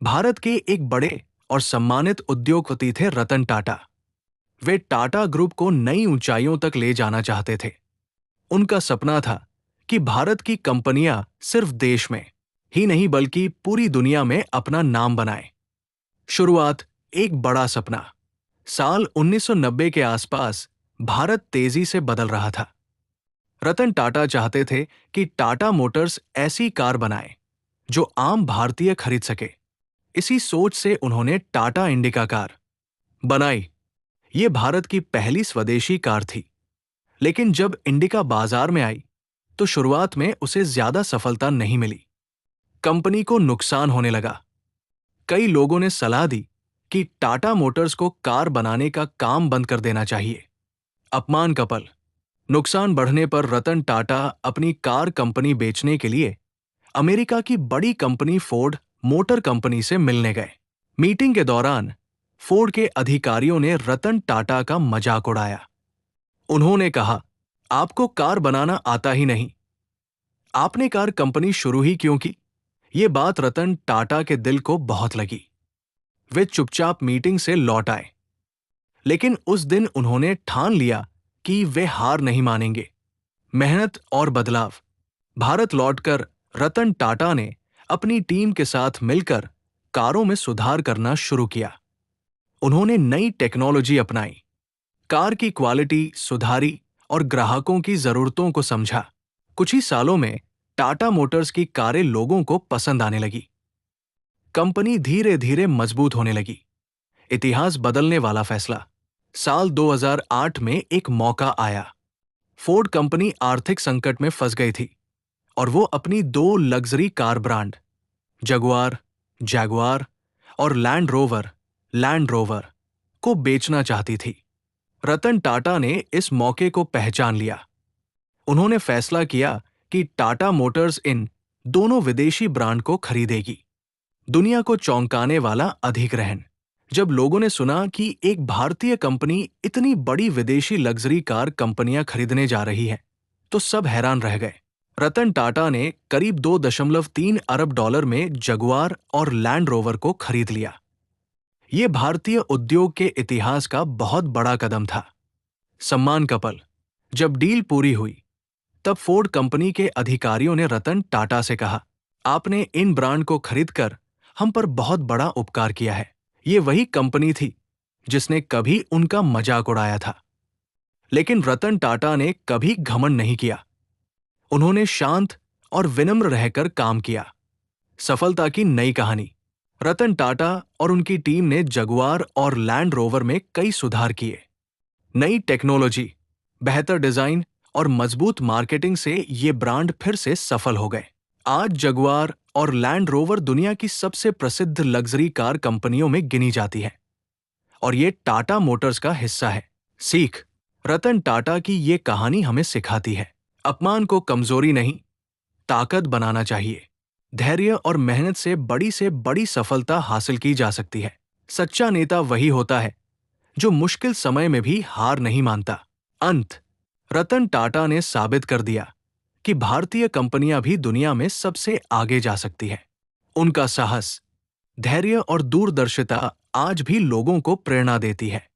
भारत के एक बड़े और सम्मानित उद्योगपति थे रतन टाटा। वे टाटा ग्रुप को नई ऊंचाइयों तक ले जाना चाहते थे। उनका सपना था कि भारत की कंपनियां सिर्फ देश में ही नहीं बल्कि पूरी दुनिया में अपना नाम बनाएं। शुरुआत एक बड़ा सपना। साल 1990 के आसपास भारत तेजी से बदल रहा था। रतन टाटा चाहते थे कि टाटा मोटर्स ऐसी कार बनाए जो आम भारतीय खरीद सके। इसी सोच से उन्होंने टाटा इंडिका कार बनाई। ये भारत की पहली स्वदेशी कार थी। लेकिन जब इंडिका बाजार में आई तो शुरुआत में उसे ज्यादा सफलता नहीं मिली। कंपनी को नुकसान होने लगा। कई लोगों ने सलाह दी कि टाटा मोटर्स को कार बनाने का काम बंद कर देना चाहिए। अपमान का पल। नुकसान बढ़ने पर रतन टाटा अपनी कार कंपनी बेचने के लिए अमेरिका की बड़ी कंपनी फोर्ड मोटर कंपनी से मिलने गए। मीटिंग के दौरान फोर्ड के अधिकारियों ने रतन टाटा का मजाक उड़ाया। उन्होंने कहा, आपको कार बनाना आता ही नहीं, आपने कार कंपनी शुरू ही क्यों की? ये बात रतन टाटा के दिल को बहुत लगी। वे चुपचाप मीटिंग से लौट आए। लेकिन उस दिन उन्होंने ठान लिया कि वे हार नहीं मानेंगे। मेहनत और बदलाव। भारत लौटकर रतन टाटा ने अपनी टीम के साथ मिलकर कारों में सुधार करना शुरू किया। उन्होंने नई टेक्नोलॉजी अपनाई, कार की क्वालिटी सुधारी और ग्राहकों की जरूरतों को समझा। कुछ ही सालों में टाटा मोटर्स की कारें लोगों को पसंद आने लगी। कंपनी धीरे धीरे मजबूत होने लगी। इतिहास बदलने वाला फैसला। साल 2008 में एक मौका आया। फोर्ड कंपनी आर्थिक संकट में फंस गई थी और वो अपनी दो लग्जरी कार ब्रांड जगुआर और लैंड रोवर को बेचना चाहती थी। रतन टाटा ने इस मौके को पहचान लिया। उन्होंने फैसला किया कि टाटा मोटर्स इन दोनों विदेशी ब्रांड को खरीदेगी। दुनिया को चौंकाने वाला अधिग्रहण। जब लोगों ने सुना कि एक भारतीय कंपनी इतनी बड़ी विदेशी लग्जरी कार कंपनियां खरीदने जा रही है, तो सब हैरान रह गए। रतन टाटा ने करीब $2.3 अरब में जगुआर और लैंड रोवर को खरीद लिया। ये भारतीय उद्योग के इतिहास का बहुत बड़ा कदम था। सम्मान का पल। जब डील पूरी हुई तब फोर्ड कंपनी के अधिकारियों ने रतन टाटा से कहा, आपने इन ब्रांड को खरीदकर हम पर बहुत बड़ा उपकार किया है। ये वही कंपनी थी जिसने कभी उनका मजाक उड़ाया था। लेकिन रतन टाटा ने कभी घमंड नहीं किया। उन्होंने शांत और विनम्र रहकर काम किया। सफलता की नई कहानी। रतन टाटा और उनकी टीम ने जगुआर और लैंड रोवर में कई सुधार किए। नई टेक्नोलॉजी, बेहतर डिजाइन और मजबूत मार्केटिंग से ये ब्रांड फिर से सफल हो गए। आज जगुआर और लैंड रोवर दुनिया की सबसे प्रसिद्ध लग्जरी कार कंपनियों में गिनी जाती है और ये टाटा मोटर्स का हिस्सा है। सीख। रतन टाटा की ये कहानी हमें सिखाती है, अपमान को कमजोरी नहीं, ताकत बनाना चाहिए। धैर्य और मेहनत से बड़ी सफलता हासिल की जा सकती है। सच्चा नेता वही होता है जो मुश्किल समय में भी हार नहीं मानता। अंत। रतन टाटा ने साबित कर दिया कि भारतीय कंपनियां भी दुनिया में सबसे आगे जा सकती है। उनका साहस, धैर्य और दूरदर्शिता आज भी लोगों को प्रेरणा देती है।